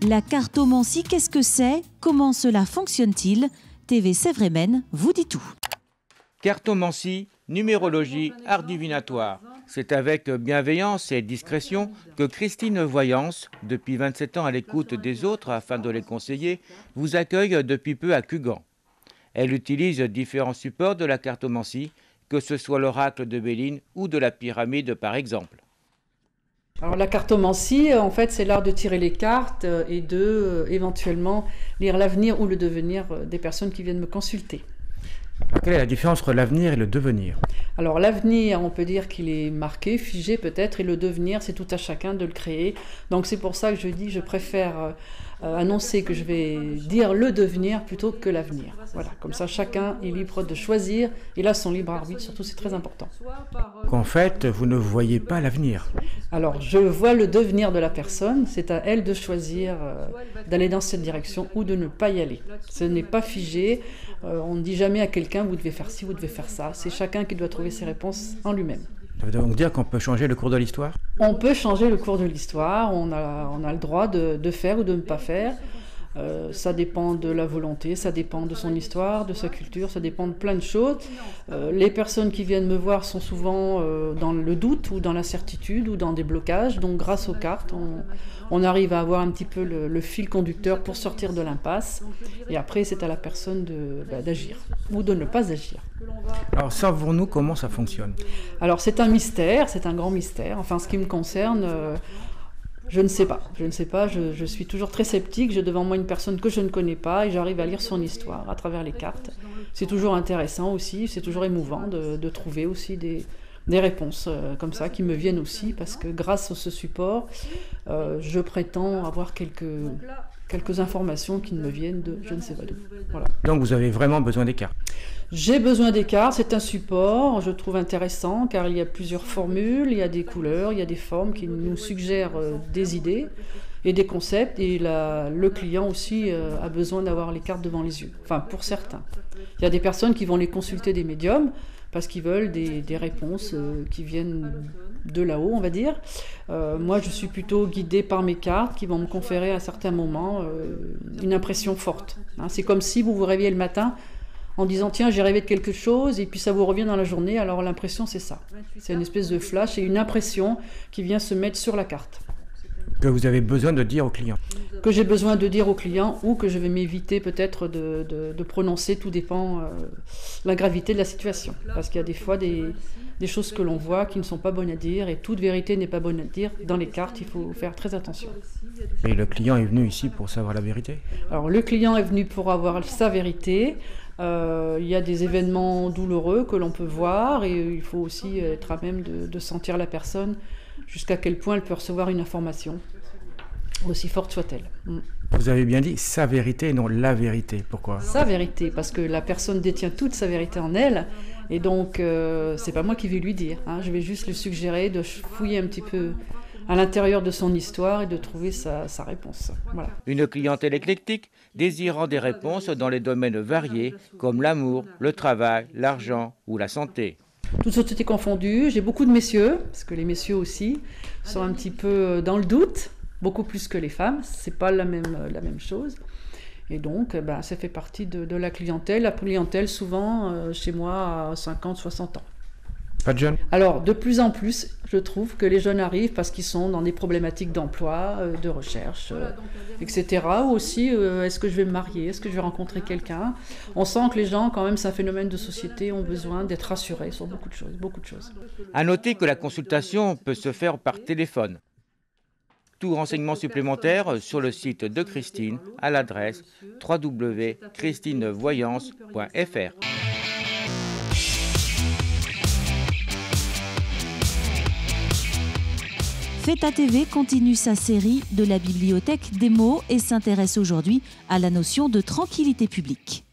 La cartomancie, qu'est-ce que c'est? Comment cela fonctionne-t-il? TV Sévrémen vous dit tout. Cartomancie, numérologie, art divinatoire. C'est avec bienveillance et discrétion que Christine Voyance, depuis 27 ans à l'écoute des autres afin de les conseiller, vous accueille depuis peu à Cugand. Elle utilise différents supports de la cartomancie, que ce soit l'oracle de Béline ou de la pyramide par exemple. Alors la cartomancie, en fait, c'est l'art de tirer les cartes et de éventuellement lire l'avenir ou le devenir des personnes qui viennent me consulter. Alors, quelle est la différence entre l'avenir et le devenir? Alors l'avenir, on peut dire qu'il est marqué, figé peut-être, et le devenir, c'est tout à chacun de le créer. Donc c'est pour ça que je dis, je préfère annoncer que je vais dire le devenir plutôt que l'avenir. Voilà, comme ça chacun est libre de choisir, et là son libre arbitre, surtout c'est très important. En fait, vous ne voyez pas l'avenir. Alors je vois le devenir de la personne, c'est à elle de choisir d'aller dans cette direction ou de ne pas y aller. Ce n'est pas figé, on ne dit jamais à quelqu'un vous devez faire ci, vous devez faire ça, c'est chacun qui doit trouver ses réponses en lui-même. Ça veut donc dire qu'on peut changer le cours de l'histoire? On peut changer le cours de l'histoire, on a le droit de faire ou de ne pas faire. Ça dépend de la volonté, ça dépend de son histoire, de sa culture, ça dépend de plein de choses. Les personnes qui viennent me voir sont souvent dans le doute ou dans l'incertitude ou dans des blocages. Donc grâce aux cartes, on arrive à avoir un petit peu le fil conducteur pour sortir de l'impasse. Et après, c'est à la personne d'agir ou de ne pas agir. Alors savons-nous comment ça fonctionne? Alors c'est un mystère, c'est un grand mystère. Enfin, ce qui me concerne... je ne sais pas, je suis toujours très sceptique, j'ai devant moi une personne que je ne connais pas et j'arrive à lire son histoire à travers les cartes. C'est toujours intéressant aussi, c'est toujours émouvant de trouver aussi des réponses comme ça qui me viennent aussi parce que grâce à ce support, je prétends avoir quelques informations qui me viennent de je ne sais pas d'où. Voilà. Donc vous avez vraiment besoin des cartes? J'ai besoin des cartes, c'est un support, je trouve intéressant car il y a plusieurs formules, il y a des couleurs, il y a des formes qui nous suggèrent des idées et des concepts et le client aussi a besoin d'avoir les cartes devant les yeux, enfin pour certains. Il y a des personnes qui vont les consulter des médiums parce qu'ils veulent des réponses qui viennent de là-haut, on va dire. Moi, je suis plutôt guidée par mes cartes qui vont me conférer à certains moments une impression forte. Hein, c'est comme si vous vous réveillez le matin en disant tiens j'ai rêvé de quelque chose et puis ça vous revient dans la journée, alors l'impression c'est ça. C'est une espèce de flash et une impression qui vient se mettre sur la carte. Que vous avez besoin de dire au client? Que j'ai besoin de dire au client ou que je vais m'éviter peut-être de prononcer, tout dépend de la gravité de la situation. Parce qu'il y a des fois des choses que l'on voit qui ne sont pas bonnes à dire et toute vérité n'est pas bonne à dire. Dans les cartes, il faut faire très attention. Et le client est venu ici pour savoir la vérité? Alors le client est venu pour avoir sa vérité. Il y a des événements douloureux que l'on peut voir et il faut aussi être à même de sentir la personne jusqu'à quel point elle peut recevoir une information, aussi forte soit-elle. Vous avez bien dit sa vérité et non la vérité. Pourquoi? Sa vérité, parce que la personne détient toute sa vérité en elle et donc c'est pas moi qui vais lui dire. Hein, je vais juste lui suggérer de fouiller un petit peu à l'intérieur de son histoire et de trouver sa réponse. Voilà. Une clientèle éclectique désirant des réponses dans les domaines variés comme l'amour, le travail, l'argent ou la santé. Toutes sociétés confondues, j'ai beaucoup de messieurs, parce que les messieurs aussi sont un petit peu dans le doute, beaucoup plus que les femmes, c'est pas la même chose. Et donc, ça fait partie de la clientèle. La clientèle, souvent, chez moi, à 50, 60 ans. Pas de jeunes? Alors, de plus en plus, je trouve que les jeunes arrivent parce qu'ils sont dans des problématiques d'emploi, de recherche, etc. Ou aussi, est-ce que je vais me marier? Est-ce que je vais rencontrer quelqu'un? On sent que les gens, quand même, c'est un phénomène de société, ont besoin d'être rassurés sur beaucoup de choses. À noter que la consultation peut se faire par téléphone. Tout renseignement supplémentaire sur le site de Christine à l'adresse www.christinevoyance.fr. Feta TV continue sa série de la bibliothèque des mots et s'intéresse aujourd'hui à la notion de tranquillité publique.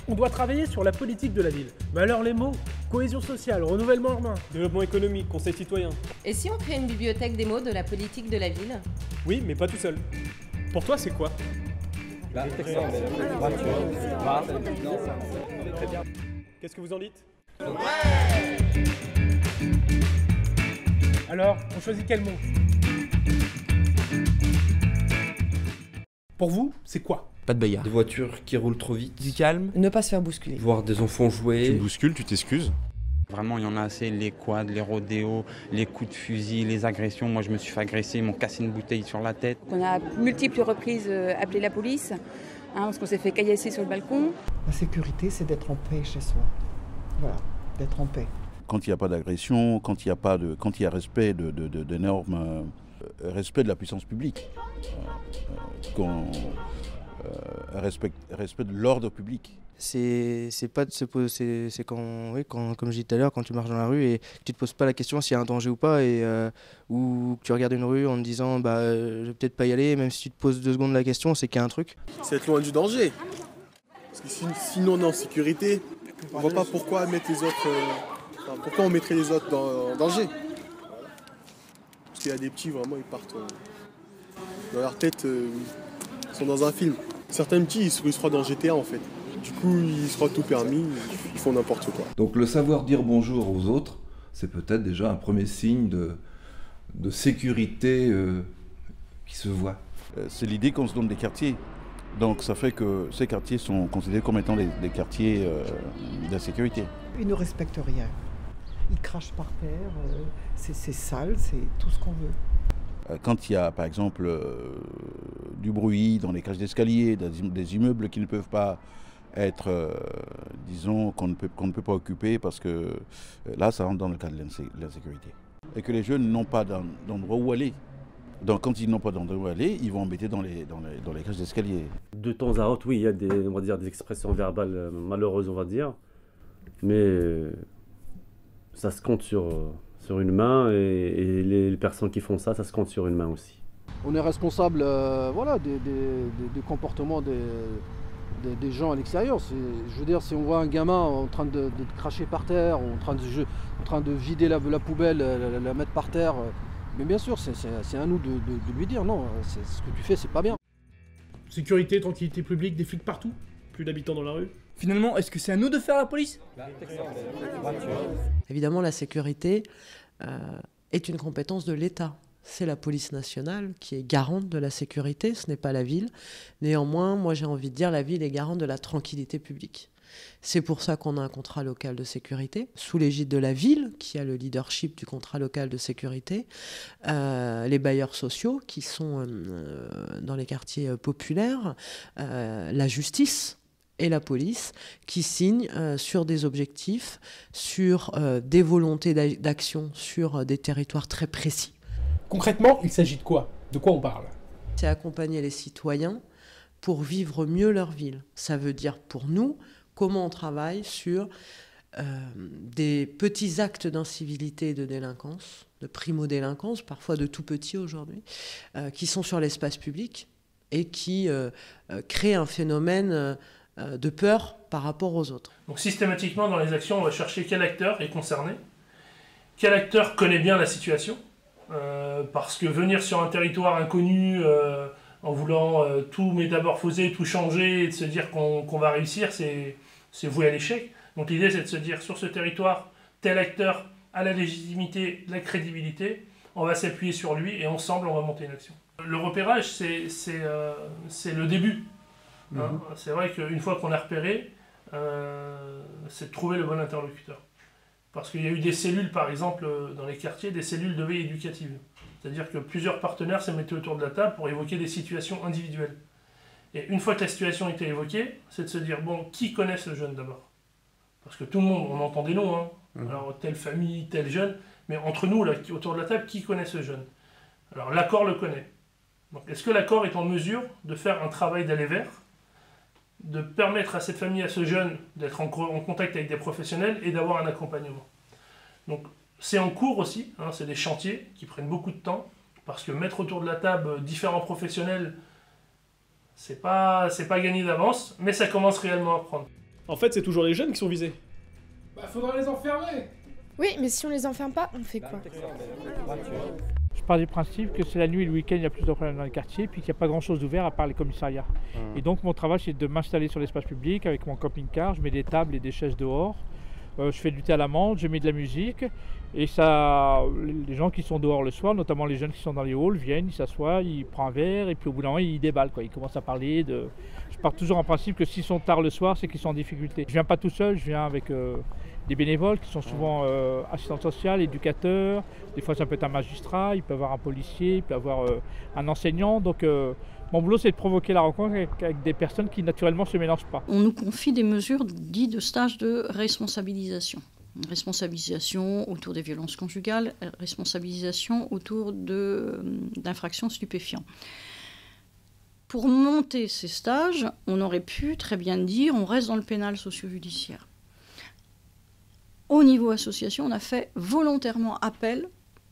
On doit travailler sur la politique de la ville. Mais alors les mots, cohésion sociale, renouvellement urbain, développement économique, conseil citoyen. Et si on crée une bibliothèque des mots de la politique de la ville? Oui, mais pas tout seul. Pour toi, c'est quoi? Qu'est-ce que vous en dites? Ouais! Alors, on choisit quel mot? Pour vous, c'est quoi? Pas de bagarre. Des voitures qui roulent trop vite. Du calme. Ne pas se faire bousculer. Voir des enfants jouer. Tu me bouscules, tu t'excuses. Vraiment, il y en a assez, les quads, les rodéos, les coups de fusil, les agressions. Moi, je me suis fait agresser, ils m'ont cassé une bouteille sur la tête. On a à multiples reprises appelé la police, parce qu'on s'est fait caillasser sur le balcon. La sécurité, c'est d'être en paix chez soi. Voilà, d'être en paix. Quand il n'y a pas d'agression, quand il y a respect de normes, respect de la puissance publique, respect de l'ordre public. C'est pas de se poser, c'est quand, oui, comme je disais tout à l'heure, quand tu marches dans la rue et que tu te poses pas la question s'il y a un danger ou pas, ou que tu regardes une rue en te disant je vais peut-être pas y aller, même si tu te poses 2 secondes la question, c'est qu'il y a un truc. C'est être loin du danger. Parce que sinon on est en sécurité, on voit pas pourquoi mettre les autres, pourquoi on mettrait les autres en danger. Parce qu'il y a des petits, vraiment, ils partent dans leur tête, ils sont dans un film. Certains petits, ils se croient dans GTA en fait. Du coup, ils se croient tout permis, ils font n'importe quoi. Donc le savoir dire bonjour aux autres, c'est peut-être déjà un premier signe de sécurité qui se voit. C'est l'idée qu'on se donne des quartiers. Donc ça fait que ces quartiers sont considérés comme étant des quartiers d'insécurité. Ils ne respectent rien. Ils crachent par terre, c'est sale, c'est tout ce qu'on veut. Quand il y a par exemple du bruit dans les cages d'escalier, des immeubles qui ne peuvent pas être, disons, qu'on ne peut pas occuper parce que là ça rentre dans le cadre de l'insécurité. Et que les jeunes n'ont pas d'endroit où aller. Donc quand ils n'ont pas d'endroit où aller, ils vont embêter dans les cages d'escalier. De temps à autre, oui, il y a des expressions verbales malheureuses, on va dire. Mais ça se compte sur une main et les personnes qui font ça se compte sur une main aussi. On est responsable des comportements des gens à l'extérieur. Je veux dire, si on voit un gamin en train de cracher par terre, en train de vider la poubelle, la mettre par terre, mais bien sûr, c'est à nous de lui dire non, ce que tu fais, c'est pas bien. Sécurité, tranquillité publique, des flics partout, plus d'habitants dans la rue. Finalement, est-ce que c'est à nous de faire la police ? Évidemment, la sécurité est une compétence de l'État. C'est la police nationale qui est garante de la sécurité, ce n'est pas la ville. Néanmoins, moi j'ai envie de dire la ville est garante de la tranquillité publique. C'est pour ça qu'on a un contrat local de sécurité, sous l'égide de la ville, qui a le leadership du contrat local de sécurité, les bailleurs sociaux qui sont dans les quartiers populaires, la justice et la police qui signent sur des objectifs, sur des volontés d'action sur des territoires très précis. Concrètement, il s'agit de quoi? De quoi on parle? C'est accompagner les citoyens pour vivre mieux leur ville. Ça veut dire pour nous comment on travaille sur des petits actes d'incivilité et de délinquance, de primo-délinquance, parfois de tout petits aujourd'hui, qui sont sur l'espace public et qui créent un phénomène de peur par rapport aux autres. Donc systématiquement dans les actions, on va chercher quel acteur est concerné, quel acteur connaît bien la situation, parce que venir sur un territoire inconnu en voulant tout métamorphoser, tout changer et de se dire qu'on va réussir, c'est voué à l'échec. Donc l'idée c'est de se dire sur ce territoire, tel acteur a la légitimité, la crédibilité, on va s'appuyer sur lui et ensemble on va monter une action. Le repérage c'est le début. Hein. C'est vrai qu'une fois qu'on a repéré, c'est de trouver le bon interlocuteur. Parce qu'il y a eu des cellules, par exemple, dans les quartiers, des cellules de veille éducative. C'est-à-dire que plusieurs partenaires se mettaient autour de la table pour évoquer des situations individuelles. Et une fois que la situation était évoquée, c'est de se dire, bon, qui connaît ce jeune d'abord? Parce que tout le monde, on entend des noms, hein. Alors telle famille, tel jeune, mais entre nous, là, autour de la table, qui connaît ce jeune? Alors l'accord le connaît. Donc est-ce que l'accord est en mesure de faire un travail d'aller vers, de permettre à cette famille, à ce jeune, d'être en contact avec des professionnels et d'avoir un accompagnement. Donc c'est en cours aussi, hein, c'est des chantiers qui prennent beaucoup de temps, parce que mettre autour de la table différents professionnels, c'est pas gagné d'avance, mais ça commence réellement à prendre. En fait, c'est toujours les jeunes qui sont visés. Bah faudra les enfermer. Oui, mais si on les enferme pas, on fait quoi? Je pars du principe que c'est la nuit et le week-end, il y a plus de problèmes dans les quartiers, puis qu'il n'y a pas grand-chose d'ouvert à part les commissariats. Et donc mon travail, c'est de m'installer sur l'espace public avec mon camping-car, je mets des tables et des chaises dehors, Je fais du thé à la menthe, je mets de la musique. Et ça, les gens qui sont dehors le soir, notamment les jeunes qui sont dans les halls, viennent, ils s'assoient, ils prennent un verre et puis au bout d'un moment, ils déballent. Ils commencent à parler de... Je pars toujours en principe que s'ils sont tard le soir, c'est qu'ils sont en difficulté. Je ne viens pas tout seul, je viens avec des bénévoles qui sont souvent assistants sociaux, éducateurs. Des fois, ça peut être un magistrat, il peut y avoir un policier, il peut y avoir un enseignant. Donc, mon boulot, c'est de provoquer la rencontre avec des personnes qui, naturellement, ne se mélangent pas. On nous confie des mesures dites de stage de responsabilisation. Responsabilisation autour des violences conjugales, responsabilisation autour d'infractions stupéfiants. Pour monter ces stages, on aurait pu très bien dire on reste dans le pénal socio-judiciaire. Au niveau association, on a fait volontairement appel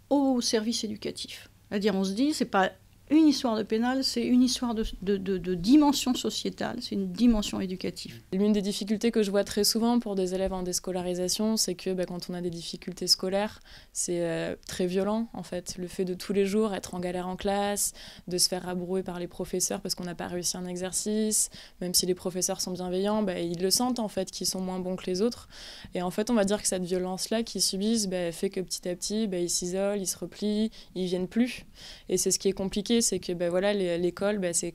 au service éducatif. C'est-à-dire on se dit c'est pas une histoire de pénal, c'est une histoire de dimension sociétale, c'est une dimension éducative. L'une des difficultés que je vois très souvent pour des élèves en déscolarisation, c'est que quand on a des difficultés scolaires, c'est très violent en fait. Le fait de tous les jours être en galère en classe, de se faire rabrouer par les professeurs parce qu'on n'a pas réussi un exercice, même si les professeurs sont bienveillants, ils le sentent en fait qu'ils sont moins bons que les autres. Et en fait, on va dire que cette violence-là qu'ils subissent fait que petit à petit, ils s'isolent, ils se replient, ils viennent plus. Et c'est ce qui est compliqué, c'est que l'école, c'est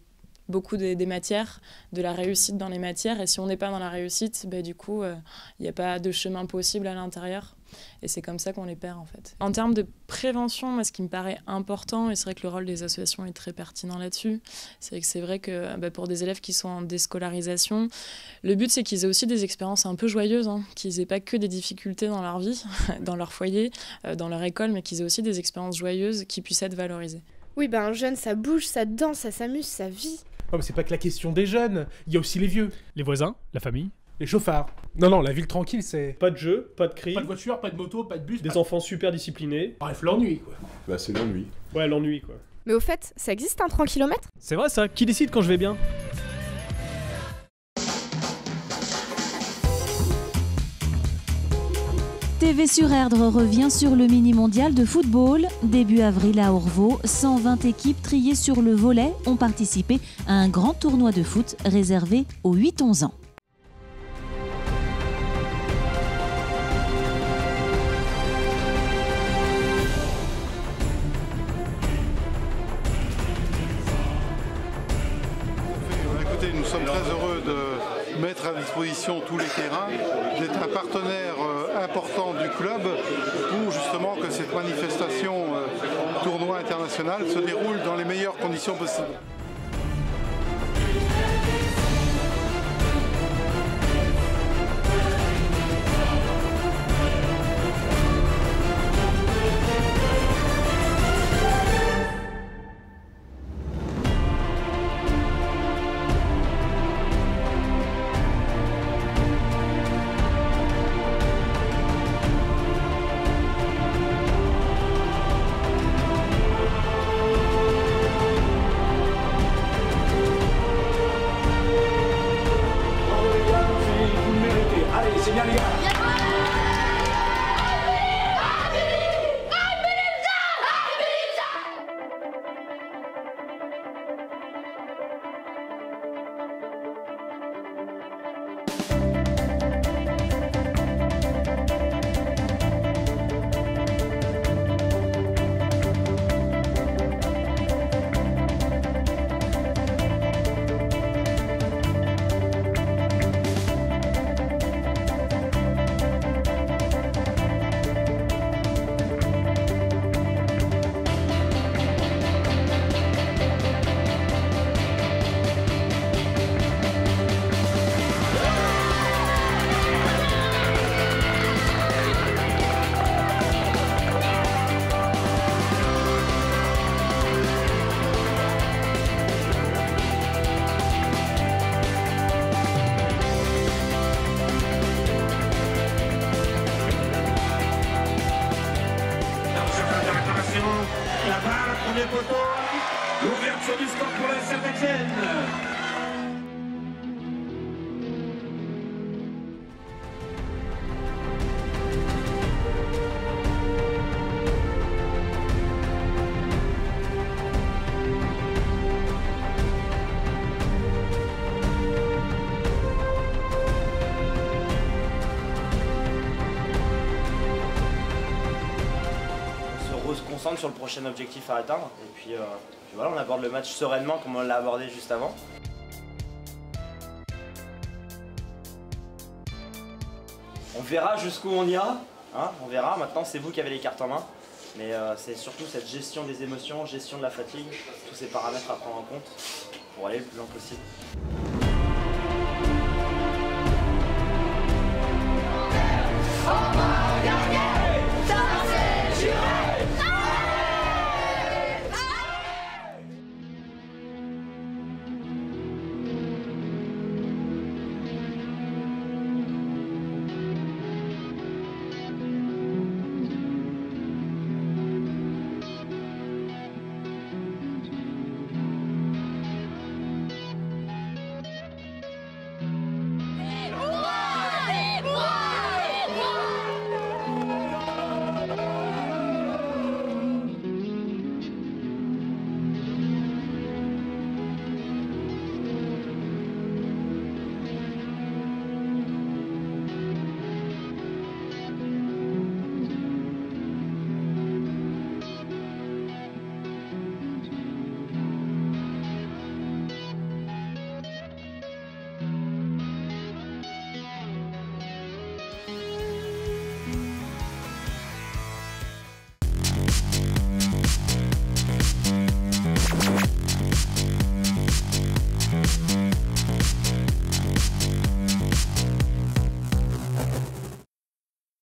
beaucoup des matières, de la réussite dans les matières. Et si on n'est pas dans la réussite, du coup, il n'y a pas de chemin possible à l'intérieur. Et c'est comme ça qu'on les perd, en fait. En termes de prévention, moi, ce qui me paraît important, et c'est vrai que le rôle des associations est très pertinent là-dessus, c'est vrai que pour des élèves qui sont en déscolarisation, le but, c'est qu'ils aient aussi des expériences un peu joyeuses, qu'ils n'aient pas que des difficultés dans leur vie, dans leur foyer, dans leur école, mais qu'ils aient aussi des expériences joyeuses qui puissent être valorisées. Oui, un jeune, ça bouge, ça danse, ça s'amuse, ça vit. Oh, mais c'est pas que la question des jeunes, il y a aussi les vieux. Les voisins, la famille, les chauffards. Non, la ville tranquille, c'est... Pas de jeu, pas de cris. Pas de voiture, pas de moto, pas de bus. Des enfants super disciplinés. Bref, l'ennui, quoi. C'est l'ennui. Ouais, l'ennui, quoi. Mais au fait, ça existe un 30 km ? C'est vrai ça, qui décide quand je vais bien ? TV sur Erdre revient sur le mini-mondial de football. Début avril à Orvaux, 120 équipes triées sur le volet ont participé à un grand tournoi de foot réservé aux 8-11 ans. Écoutez, nous sommes très heureux de mettre à disposition tous les terrains, d'être un partenaire important du club pour justement que cette manifestation tournoi international se déroule dans les meilleures conditions possibles. L'ouverture du score pour la Saint-Etienne. concentre sur le prochain objectif à atteindre. Et puis voilà, on aborde le match sereinement comme on l'a abordé juste avant. On verra jusqu'où on ira, hein, on verra. Maintenant, c'est vous qui avez les cartes en main. Mais c'est surtout cette gestion des émotions, gestion de la fatigue, tous ces paramètres à prendre en compte pour aller le plus loin possible. Oh